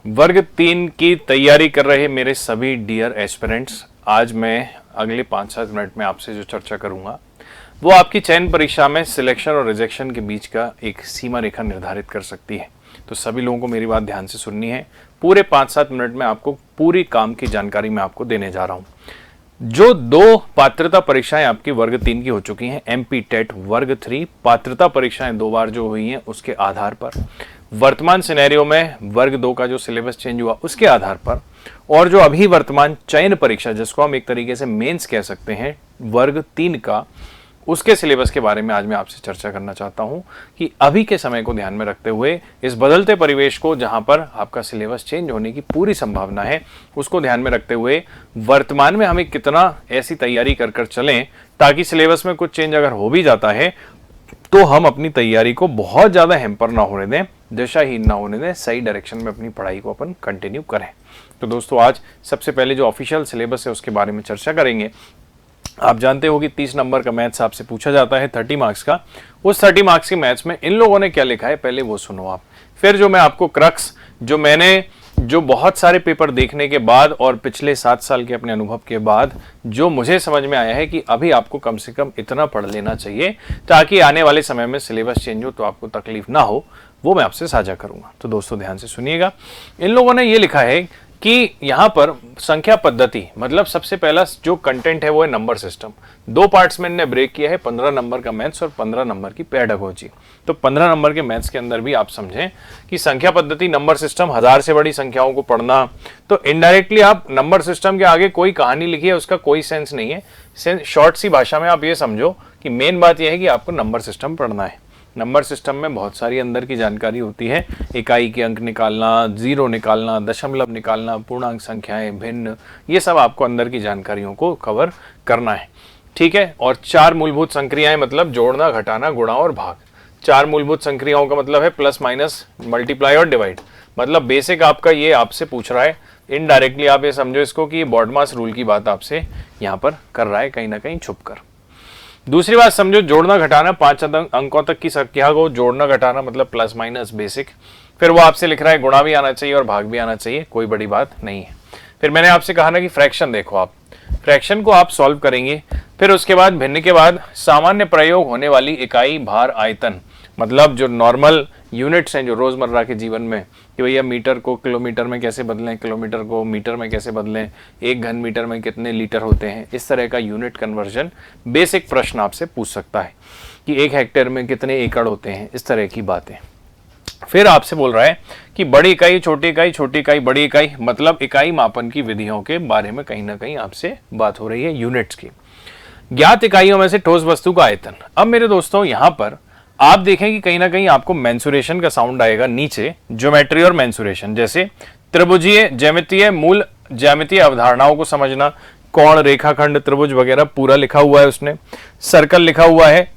वर्ग 3 की तैयारी कर रहे मेरे सभी डियर एस्पिरेंट्स, आज मैं अगले 5-7 मिनट में आपसे जो चर्चा करूंगा वो आपकी चयन परीक्षा में सिलेक्शन और रिजेक्शन के बीच का एक सीमा रेखा निर्धारित कर सकती है। तो सभी लोगों को मेरी बात ध्यान से सुननी है। पूरे 5-7 मिनट में आपको पूरी काम की जानकारी मैं आपको देने जा रहा हूं। जो 2 पात्रता परीक्षाएं आपकी वर्ग 3 की हो चुकी हैं, एमपी टेट वर्ग 3 पात्रता परीक्षाएं 2 बार जो हुई हैं उसके आधार पर, वर्तमान सिनेरियो में वर्ग 2 का जो सिलेबस चेंज हुआ उसके आधार पर, और जो अभी वर्तमान चयन परीक्षा जिसको हम एक तरीके से मेंस कह सकते हैं वर्ग 3 का, उसके सिलेबस के बारे में आज मैं आपसे चर्चा करना चाहता हूं कि अभी के समय को ध्यान में रखते हुए, इस बदलते परिवेश को जहां पर आपका सिलेबस चेंज होने की पूरी संभावना है, उसको ध्यान में रखते हुए वर्तमान में हमें कितना ऐसी तैयारी कर चलें ताकि सिलेबस में कुछ चेंज अगर हो भी जाता है तो हम अपनी तैयारी को बहुत ज्यादा हैम्पर ना होने दें, दिशाहीन ना होने दें, सही डायरेक्शन में अपनी पढ़ाई को अपन कंटिन्यू करें। तो दोस्तों, आज सबसे पहले जो ऑफिशियल सिलेबस है उसके बारे में चर्चा करेंगे। आप जानते हो कि 30 नंबर का मैथ्स आपसे पूछा जाता है 30 मार्क्स का। उस 30 मार्क्स के मैथ्स में इन लोगों ने क्या लिखा है पहले वो सुनो आप, फिर जो मैं आपको क्रक्स, जो मैंने जो बहुत सारे पेपर देखने के बाद और पिछले 7 साल के अपने अनुभव के बाद जो मुझे समझ में आया है कि अभी आपको कम से कम इतना पढ़ लेना चाहिए ताकि आने वाले समय में सिलेबस चेंज हो तो आपको तकलीफ ना हो, वो मैं आपसे साझा करूंगा। तो दोस्तों ध्यान से सुनिएगा। इन लोगों ने ये लिखा है कि यहां पर संख्या पद्धति, मतलब सबसे पहला जो कंटेंट है वो है नंबर सिस्टम। 2 पार्ट्स में इन्होंने ब्रेक किया है, 15 नंबर का मैथ्स और 15 नंबर की पेडागोजी। तो 15 नंबर के मैथ्स के अंदर भी आप समझें कि संख्या पद्धति, नंबर सिस्टम, 1000 से बड़ी संख्याओं को पढ़ना, तो इनडायरेक्टली आप नंबर सिस्टम के आगे कोई कहानी लिखी है उसका कोई सेंस नहीं है। शॉर्ट सी भाषा में आप ये समझो कि मेन बात यह है कि आपको नंबर सिस्टम पढ़ना है। नंबर सिस्टम में बहुत सारी अंदर की जानकारी होती है, इकाई के अंक निकालना, जीरो निकालना, दशमलव निकालना, पूर्णांक संख्याएं, भिन्न, ये सब आपको अंदर की जानकारियों को कवर करना है, ठीक है। और 4 मूलभूत संक्रियाएं, मतलब जोड़ना, घटाना, गुणा और भाग। 4 मूलभूत संक्रियाओं का मतलब है प्लस, माइनस, मल्टीप्लाई और डिवाइड। मतलब बेसिक आपका ये आपसे पूछ रहा है, इनडायरेक्टली आप ये समझो इसको कि ये बॉडमास रूल की बात आपसे यहाँ पर कर रहा है कहीं ना कहीं छुप कर। दूसरी बात समझो, जोड़ना घटाना, 5 अंकों तक की संख्या को जोड़ना घटाना मतलब प्लस माइनस बेसिक। फिर वो आपसे लिख रहा है गुणा भी आना चाहिए और भाग भी आना चाहिए, कोई बड़ी बात नहीं है। फिर मैंने आपसे कहा ना कि फ्रैक्शन देखो, आप फ्रैक्शन को आप सॉल्व करेंगे। फिर उसके बाद भिन्न के बाद सामान्य प्रयोग होने वाली इकाई, भार, आयतन, मतलब जो नॉर्मल यूनिट्स हैं जो रोजमर्रा के जीवन में, कि भैया मीटर को किलोमीटर में कैसे बदलें, किलोमीटर को मीटर में कैसे बदलें, 1 घन मीटर में कितने लीटर होते हैं, इस तरह का यूनिट कन्वर्जन बेसिक प्रश्न आपसे पूछ सकता है कि 1 हेक्टेयर में कितने एकड़ होते हैं, इस तरह की बातें। फिर आपसे बोल रहा है कि बड़ी इकाई, छोटी इकाई, छोटी इकाई, बड़ी इकाई, मतलब इकाई मापन की विधियों के बारे में कहीं ना कहीं आपसे बात हो रही है, यूनिट्स की। ज्ञात इकाइयों में से ठोस वस्तु का आयतन। अब मेरे दोस्तों यहां पर आप देखें कि कहीं ना कहीं आपको मेंसुरेशन का साउंड आएगा नीचे, ज्योमेट्री और मेंसुरेशन, जैसे त्रिभुजीय, ज्यामितीय, मूल ज्यामितीय अवधारणाओं को समझना, कोण, रेखाखंड, त्रिभुज वगैरह पूरा लिखा हुआ है उसने, सर्कल लिखा हुआ है,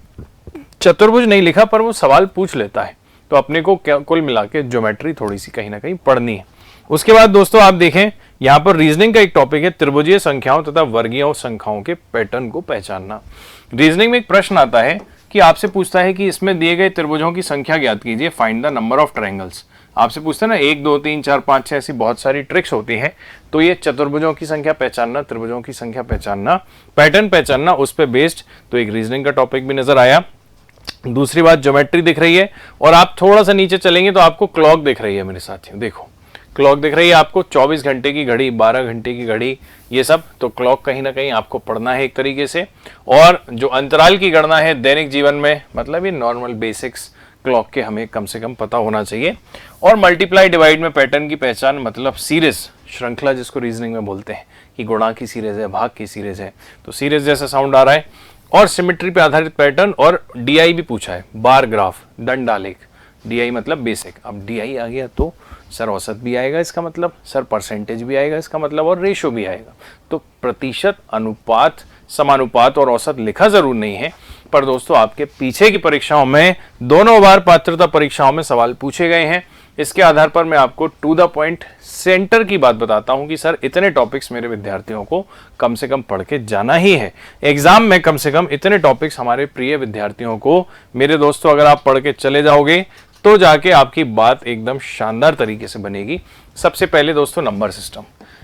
चतुर्भुज नहीं लिखा पर वो सवाल पूछ लेता है, तो अपने को कुल मिला के ज्योमेट्री थोड़ी सी कहीं ना कहीं पढ़नी है। उसके बाद दोस्तों आप देखें यहाँ पर रीजनिंग का एक टॉपिक है, त्रिभुजीय संख्याओं तथा वर्गीय संख्याओं के पैटर्न को पहचानना। रीजनिंग में एक प्रश्न आता है कि आपसे पूछता है कि इसमें दिए गए त्रिभुजों की संख्या ज्ञात कीजिए, find the number of triangles. आपसे पूछते हैं ना 1 2 3 4 5 6 ऐसी बहुत सारी ट्रिक्स होती हैं, तो ये चतुर्भुजों की संख्या पहचानना, त्रिभुजों की संख्या पहचानना, पैटर्न पहचानना, उस पर बेस्ड तो एक रीजनिंग का टॉपिक भी नजर आया। दूसरी बात ज्योमेट्री दिख रही है, और आप थोड़ा सा नीचे चलेंगे तो आपको क्लॉक दिख रही है मेरे साथियों, देखो क्लॉक दिख रही है आपको, 24 घंटे की घड़ी, 12 घंटे की घड़ी, ये सब, तो क्लॉक कहीं ना कहीं आपको पढ़ना है एक तरीके से। और जो अंतराल की गणना है दैनिक जीवन में, मतलब ये नॉर्मल बेसिक्स क्लॉक के हमें कम से कम पता होना चाहिए। और मल्टीप्लाई डिवाइड में पैटर्न की पहचान, मतलब सीरीज, श्रृंखला जिसको रीजनिंग में बोलते हैं कि गुणा की सीरीज है, भाग की सीरीज है, तो सीरीज जैसा साउंड आ रहा है। और सिमेट्री पे आधारित पैटर्न, और डीआई भी पूछा है, बार ग्राफ, दंडालेख, डीआई मतलब बेसिक। अब डीआई आ गया तो सर औसत भी आएगा इसका मतलब, सर परसेंटेज भी आएगा इसका मतलब, और रेशो भी आएगा। तो प्रतिशत, अनुपात, समानुपात और औसत लिखा जरूर नहीं है, पर दोस्तों आपके पीछे की परीक्षाओं में, दोनों बार पात्रता परीक्षाओं में सवाल पूछे गए हैं। इसके आधार पर मैं आपको टू द पॉइंट सेंटर की बात बताता हूं कि सर इतने टॉपिक्स मेरे विद्यार्थियों को कम से कम पढ़ के जाना ही है। एग्जाम में कम से कम इतने टॉपिक्स हमारे प्रिय विद्यार्थियों को, मेरे दोस्तों अगर आप पढ़ के चले जाओगे तो जाके आपकी बात एकदम शानदार तरीके से बनेगी। सबसे पहले दोस्तों नंबर सिस्टम,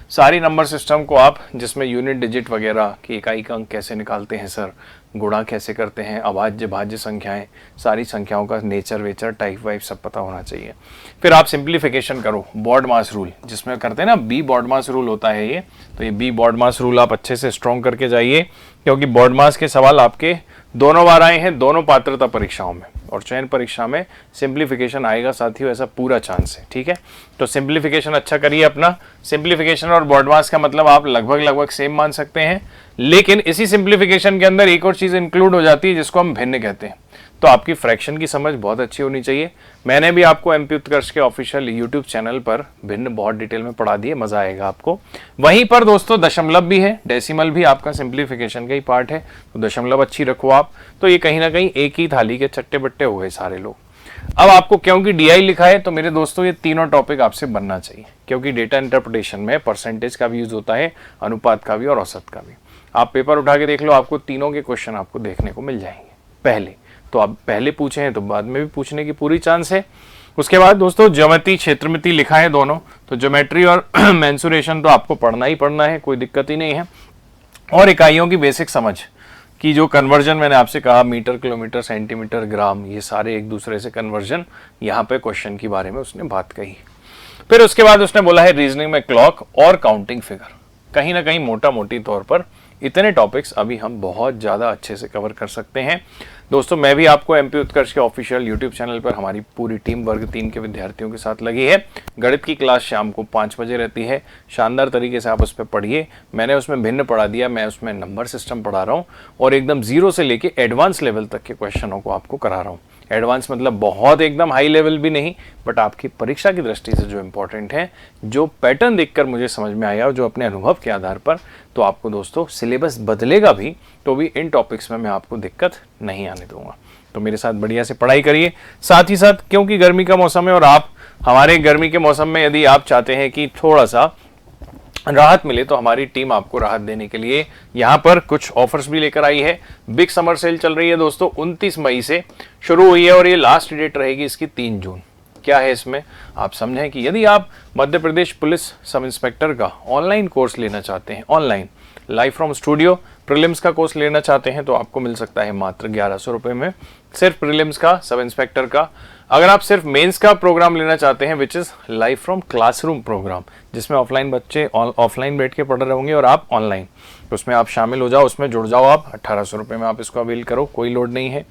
सारी नंबर सिस्टम को आप, जिसमें यूनिट डिजिट वगैरह की इकाई का अंक कैसे निकालते हैं सर, गुणा कैसे करते हैं, अभाज्य भाज्य संख्याएं, सारी संख्याओं का नेचर वेचर टाइप वाइप सब पता होना चाहिए। फिर आप सिंप्लीफिकेशन करो, बॉड मास रूल जिसमें करते हैं ना, बी बॉड मास रूल होता है ये, तो ये बी बॉड मास रूल आप अच्छे से स्ट्रॉन्ग करके जाइए, क्योंकि बॉड मास के सवाल आपके दोनों बार आए हैं, दोनों पात्रता परीक्षाओं में, और चयन परीक्षा में सिंप्लीफिकेशन आएगा साथियों, ऐसा पूरा चांस है। ठीक है, तो सिंप्लीफिकेशन अच्छा करिए अपना। सिंप्लीफिकेशन और बॉड मास का मतलब आप लगभग सेम मान सकते हैं, लेकिन इसी सिंप्लीफिकेशन के अंदर एक और चीज इंक्लूड हो जाती है जिसको हम भिन्न कहते हैं। तो आपकी फ्रैक्शन की समझ बहुत अच्छी होनी चाहिए। मैंने भी आपको एमपी उत्कर्ष के ऑफिशियल यूट्यूब चैनल पर भिन्न बहुत डिटेल में पढ़ा दिए, मजा आएगा आपको। वहीं पर दोस्तों दशमलव भी है, डेसिमल भी आपका सिंप्लीफिकेशन का ही पार्ट है, तो दशमलव अच्छी रखो आप। तो ये कहीं ना कहीं एक ही थाली के चट्टे बट्टे हो गए सारे लोग। अब आपको क्योंकि डीआई लिखा है तो मेरे दोस्तों ये तीनों टॉपिक आपसे बनना चाहिए, क्योंकि डेटा इंटरप्रिटेशन में परसेंटेज का भी यूज होता है, अनुपात का भी और औसत का भी। आप पेपर उठा के देख लो, आपको तीनों के क्वेश्चन आपको देखने को मिल जाएंगे पहले। तो आप पहले पूछे हैं तो बाद में भी पूछने की पूरी चांस है। उसके बाद दोस्तों ज्योमेट्री क्षेत्रमिति लिखा है दोनों, तो ज्योमेट्री और मेंसुरेशन तो आपको पढ़ना ही पढ़ना है, कोई दिक्कत ही नहीं है। और इकाइयों की बेसिक समझ कि जो कन्वर्जन मैंने आपसे कहा, मीटर किलोमीटर सेंटीमीटर ग्राम, ये सारे एक दूसरे से कन्वर्जन, यहाँ पे क्वेश्चन के बारे में उसने बात कही। फिर उसके बाद उसने बोला है रीजनिंग में क्लॉक और काउंटिंग फिगर। कहीं ना कहीं मोटा मोटी तौर पर इतने टॉपिक्स अभी हम बहुत ज़्यादा अच्छे से कवर कर सकते हैं। दोस्तों मैं भी आपको एमपी उत्कर्ष के ऑफिशियल यूट्यूब चैनल पर हमारी पूरी टीम वर्ग 3 के विद्यार्थियों के साथ लगी है। गणित की क्लास शाम को 5 बजे रहती है, शानदार तरीके से आप उस पर पढ़िए। मैंने उसमें भिन्न पढ़ा दिया, मैं उसमें नंबर सिस्टम पढ़ा रहा हूँ और एकदम जीरो से लेके एडवांस लेवल तक के क्वेश्चनों को आपको करा रहा हूँ। एडवांस मतलब बहुत एकदम हाई लेवल भी नहीं, बट आपकी परीक्षा की दृष्टि से जो इंपॉर्टेंट है, जो पैटर्न देखकर मुझे समझ में आया और जो अपने अनुभव के आधार पर, तो आपको दोस्तों सिलेबस बदलेगा भी तो भी इन टॉपिक्स में मैं आपको दिक्कत नहीं आने दूंगा। तो मेरे साथ बढ़िया से पढ़ाई करिए। साथ ही साथ क्योंकि गर्मी का मौसम है और आप हमारे गर्मी के मौसम में यदि आप चाहते हैं कि थोड़ा सा राहत मिले, तो हमारी टीम आपको राहत देने के लिए यहाँ पर कुछ ऑफर्स भी लेकर आई है। बिग समर सेल चल रही है दोस्तों, 29 मई से शुरू हुई है और ये लास्ट डेट रहेगी इसकी 3 जून। क्या है इसमें आप समझें कि यदि आप Madhya Pradesh police sub inspector का ऑनलाइन कोर्स लेना चाहते हैं, online live from studio prelims का कोर्स लेना चाहते हैं, तो आपको मिल सकता है मात्र 1100 रुपये में, सिर्फ प्रीलिम्स का, सब इंस्पेक्टर का। अगर आप सिर्फ मेंस का प्रोग्राम लेना चाहते हैं, which is live from classroom program, जिसमें ऑफलाइन बच्चे ऑफलाइन बैठ के पढ़ रहे होंगे और आप ऑनलाइन, तो उसमें आप शामिल हो जाओ, उसमें जुड़ जाओ आप। 1800 रुपये में आप इसको अवेल करो, कोई लोड नहीं है।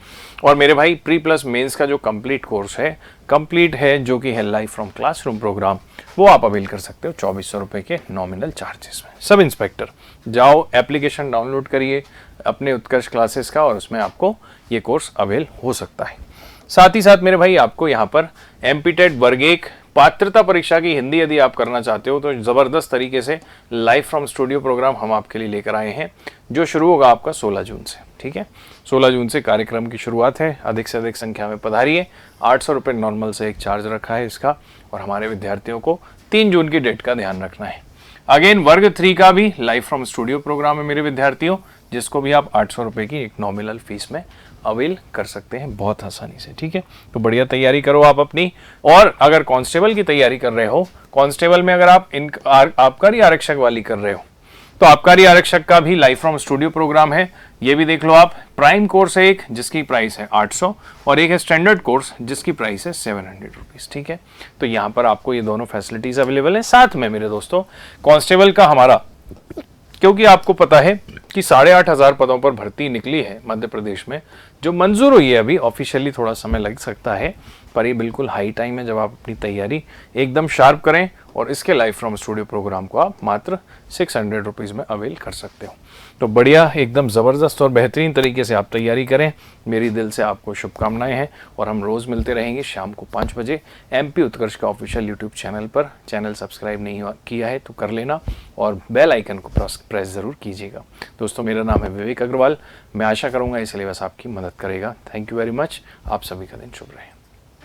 और मेरे भाई प्री प्लस मेंस का जो कंप्लीट कोर्स है, कंप्लीट है, जो कि है लाइव फ्रॉम क्लासरूम प्रोग्राम, वो आप अवेल कर सकते हो 2400 रुपये के नॉमिनल चार्जेस में। सब इंस्पेक्टर जाओ, एप्लीकेशन डाउनलोड करिए अपने उत्कर्ष क्लासेस का और उसमें आपको ये कोर्स अवेल हो सकता है। साथ ही साथ मेरे भाई आपको यहाँ पर एमपीटेट वर्ग 1 पात्रता परीक्षा की हिंदी यदि आप करना चाहते हो, तो ज़बरदस्त तरीके से लाइव फ्रॉम स्टूडियो प्रोग्राम हम आपके लिए लेकर आए हैं, जो शुरू होगा आपका 16 जून से। ठीक है, 16 जून से कार्यक्रम की शुरुआत है। अधिक से अधिक संख्या में पधारिए। 800 रुपये नॉर्मल से एक चार्ज रखा है इसका, और हमारे विद्यार्थियों को 3 जून की डेट का ध्यान रखना है। अगेन वर्ग 3 का भी लाइव फ्रॉम स्टूडियो प्रोग्राम है मेरे विद्यार्थियों, जिसको भी आप 800 रुपये की एक नॉमिनल फीस में अवेल कर सकते हैं बहुत आसानी से। ठीक है, तो बढ़िया तैयारी करो आप अपनी। और अगर कांस्टेबल की तैयारी कर रहे हो, कांस्टेबल में अगर आप आबकारी आरक्षक वाली कर रहे हो, तो आबकारी आरक्षक का भी लाइव फ्रॉम स्टूडियो प्रोग्राम है, ये भी देख लो आप। प्राइम कोर्स है एक, जिसकी प्राइस है 800, और एक है स्टैंडर्ड कोर्स जिसकी प्राइस है 700 रुपीज़। ठीक है, तो यहाँ पर आपको ये दोनों फैसिलिटीज अवेलेबल है। साथ में मेरे दोस्तों कांस्टेबल का हमारा, क्योंकि आपको पता है कि 8500 पदों पर भर्ती निकली है मध्य प्रदेश में, जो मंजूर हुई है, अभी ऑफिशियली थोड़ा समय लग सकता है, पर ये बिल्कुल हाई टाइम है जब आप अपनी तैयारी एकदम शार्प करें, और इसके लाइव फ्रॉम स्टूडियो प्रोग्राम को आप मात्र 600 रुपीज़ में अवेल कर सकते हो। तो बढ़िया एकदम ज़बरदस्त और बेहतरीन तरीके से आप तैयारी करें, मेरी दिल से आपको शुभकामनाएं हैं। और हम रोज़ मिलते रहेंगे शाम को 5 बजे एमपी उत्कर्ष का ऑफिशियल यूट्यूब चैनल पर। चैनल सब्सक्राइब नहीं किया है तो कर लेना, और बेल आइकन को प्रेस ज़रूर कीजिएगा। दोस्तों मेरा नाम है विवेक अग्रवाल, मैं आशा करूँगा ये सिलेबस आपकी मदद करेगा। थैंक यू वेरी मच, आप सभी का दिन शुभ रहे।